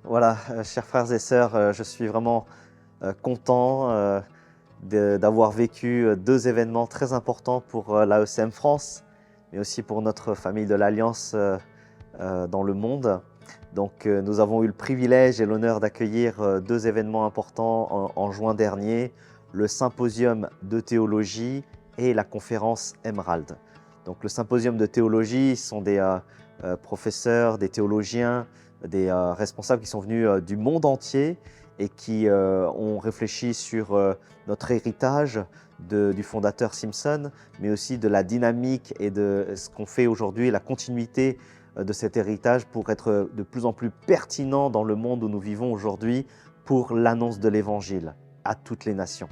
Voilà, chers frères et sœurs, je suis vraiment content d'avoir vécu deux événements très importants pour l'AECM France, mais aussi pour notre famille de l'Alliance dans le monde. Donc nous avons eu le privilège et l'honneur d'accueillir deux événements importants en juin dernier, le symposium de théologie et la conférence Emerald. Donc le symposium de théologie sont des professeurs, des théologiens, des responsables qui sont venus du monde entier et qui ont réfléchi sur notre héritage du fondateur Simpson, mais aussi de la dynamique et de ce qu'on fait aujourd'hui, la continuité de cet héritage pour être de plus en plus pertinent dans le monde où nous vivons aujourd'hui pour l'annonce de l'Évangile à toutes les nations.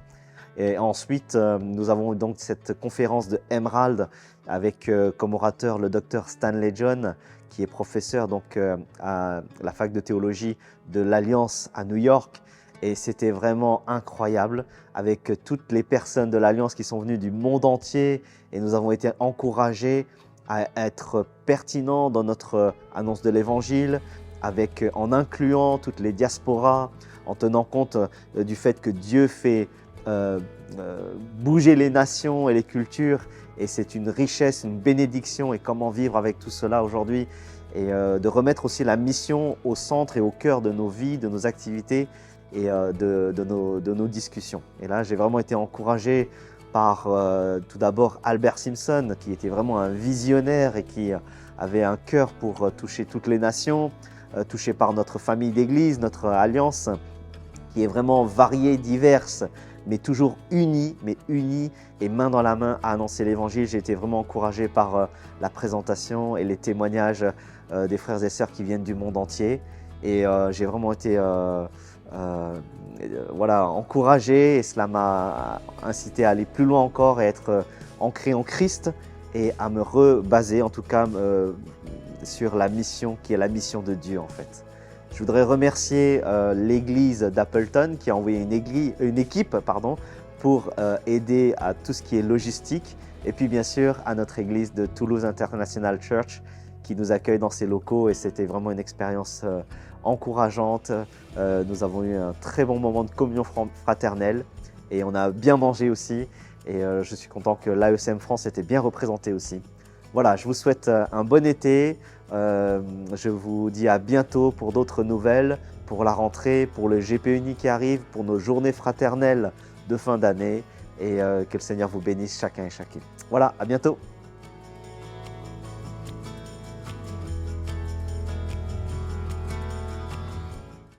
Et ensuite, nous avons donc cette conférence de Emerald avec comme orateur le docteur Stanley John, qui est professeur donc, à la fac de théologie de l'Alliance à New York. Et c'était vraiment incroyable avec toutes les personnes de l'Alliance qui sont venues du monde entier. Et nous avons été encouragés à être pertinents dans notre annonce de l'Évangile, en incluant toutes les diasporas, en tenant compte du fait que Dieu fait bouger les nations et les cultures, et c'est une richesse, une bénédiction, et comment vivre avec tout cela aujourd'hui, et de remettre aussi la mission au centre et au cœur de nos vies, de nos activités et de nos discussions. Et là, j'ai vraiment été encouragé par tout d'abord Albert Simpson, qui était vraiment un visionnaire et qui avait un cœur pour toucher toutes les nations, touché par notre famille d'église, notre alliance, qui est vraiment variée, diverse, mais toujours unis et main dans la main à annoncer l'Évangile. J'ai été vraiment encouragé par la présentation et les témoignages des frères et sœurs qui viennent du monde entier. Et j'ai vraiment été voilà, encouragé, et cela m'a incité à aller plus loin encore et être ancré en Christ et à me rebaser en tout cas sur la mission qui est la mission de Dieu en fait. Je voudrais remercier l'église d'Appleton qui a envoyé une équipe pour aider à tout ce qui est logistique, et puis bien sûr à notre église de Toulouse International Church qui nous accueille dans ses locaux, et c'était vraiment une expérience encourageante. Nous avons eu un très bon moment de communion fraternelle et on a bien mangé aussi, et je suis content que l'AECM France était bien représenté aussi. Voilà, je vous souhaite un bon été. Je vous dis à bientôt pour d'autres nouvelles, pour la rentrée, pour le GP-Uni qui arrive, pour nos journées fraternelles de fin d'année, et que le Seigneur vous bénisse chacun et chacune. Voilà, à bientôt.